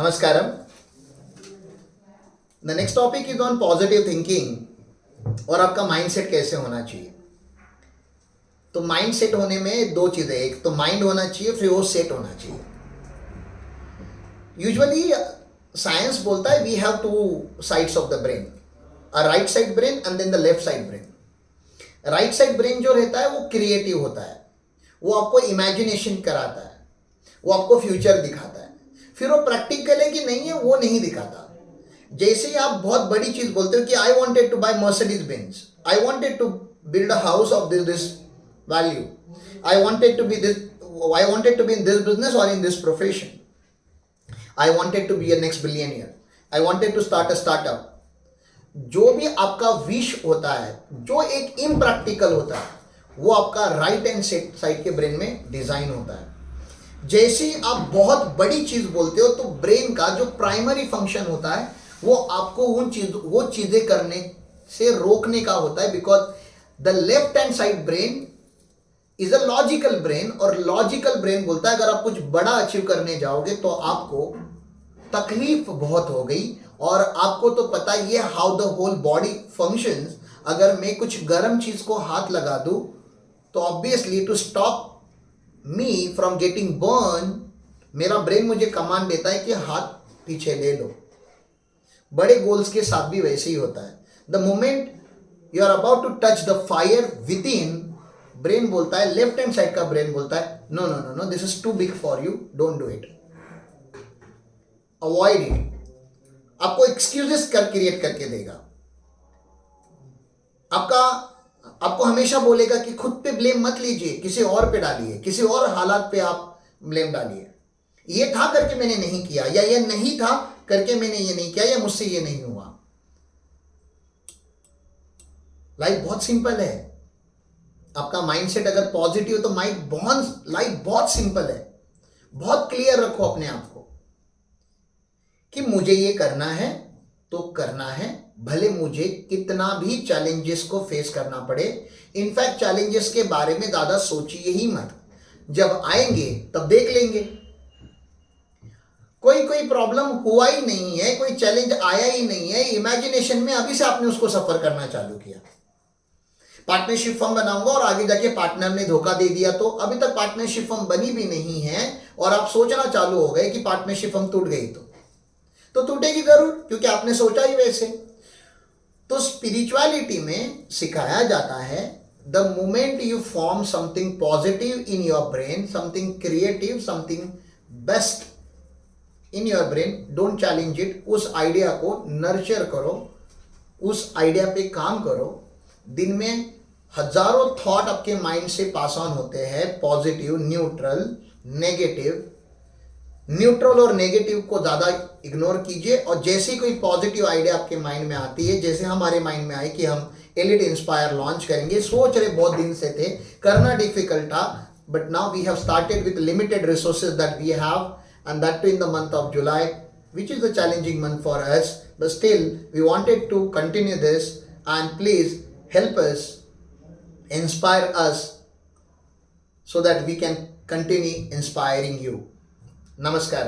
Namaskaram. The next topic is on positive thinking और आपका mindset कैसे होना चाहिए. तो माइंड सेट होने में दो चीज़ें, एक तो माइंड होना चाहिए, फिर वो सेट होना चाहिए. यूजुअली साइंस बोलता है we have two sides of the brain, a right side brain and then the left side brain. Right side brain जो रहता है वो क्रिएटिव होता है, वो आपको इमेजिनेशन कराता है, वो आपको फ्यूचर दिखाता है. फिर वो प्रैक्टिकल है कि नहीं है वो नहीं दिखाता. जैसे ही आप बहुत बड़ी चीज बोलते हो कि I wanted to buy Mercedes Benz, I wanted to build a house of this value, I wanted to be this, I wanted to be in this business और in this profession, I wanted to be a next billionaire, I wanted to start a startup. जो भी आपका wish होता है, जो एक impractical होता है, वो आपका राइट हैंड साइड के ब्रेन में डिजाइन होता है. जैसे ही आप बहुत बड़ी चीज बोलते हो तो ब्रेन का जो प्राइमरी फंक्शन होता है वो आपको वो चीजें करने से रोकने का होता है. Because the left hand side brain is a logical brain, और लॉजिकल ब्रेन बोलता है अगर आप कुछ बड़ा अचीव करने जाओगे तो आपको तकलीफ बहुत हो गई, और आपको तो पता ही है how the whole body functions. अगर मैं कुछ गर्म चीज को हाथ लगा दूं तो obviously to stop me from getting burn, मेरा ब्रेन मुझे कमांड देता है कि हाथ पीछे ले लो. बड़े गोल्स के साथ भी वैसे ही होता है. The moment you are about to touch the fire within, brain बोलता है, लेफ्ट हैंड साइड का ब्रेन बोलता है no no no no, this is too big for you, don't do it, avoid it. आपको excuses create करके देगा. आपको हमेशा बोलेगा कि खुद पे ब्लेम मत लीजिए, किसी और पे डालिए, किसी और हालात पे आप ब्लेम डालिए. ये था करके मैंने नहीं किया, या ये नहीं था करके मैंने ये नहीं किया, या मुझसे ये नहीं हुआ. लाइफ बहुत सिंपल है. आपका माइंडसेट अगर पॉजिटिव हो तो लाइफ बहुत सिंपल है. बहुत क्लियर रखो अपने आप को कि मुझे ये करना है तो करना है, भले मुझे कितना भी चैलेंजेस को फेस करना पड़े. इनफैक्ट चैलेंजेस के बारे में ज्यादा सोचिए ही मत, जब आएंगे तब देख लेंगे. कोई प्रॉब्लम हुआ ही नहीं है, कोई चैलेंज आया ही नहीं है, इमेजिनेशन में अभी से आपने उसको सफर करना चालू किया. पार्टनरशिप फर्म बनाऊंगा और आगे जाके पार्टनर ने धोखा दे दिया, तो अभी तक पार्टनरशिप फर्म बनी भी नहीं है और आप सोचना चालू हो गए कि पार्टनरशिप फर्म टूट गई तो टूटेगी जरूर, क्योंकि आपने सोचा ही वैसे. तो स्पिरिचुअलिटी में सिखाया जाता है the moment you form something positive in your brain, something creative, something best in your brain, don't challenge it. उस आइडिया को नर्चर करो, उस आइडिया पे काम करो. दिन में हजारों थॉट आपके माइंड से पास ऑन होते हैं, पॉजिटिव, न्यूट्रल, नेगेटिव. न्यूट्रल और नेगेटिव को ज़्यादा इग्नोर कीजिए, और जैसे कोई पॉजिटिव आइडिया आपके माइंड में आती है, जैसे हमारे माइंड में आई कि हम एलिट इंस्पायर लॉन्च करेंगे, सोच रहे बहुत दिन से थे, करना डिफिकल्ट था, but now we have started with limited resources that we have, and that too in the month of July, which is a challenging month for us, but still we wanted to continue this, and please help us, inspire us, so that we can continue inspiring you. Namaskar.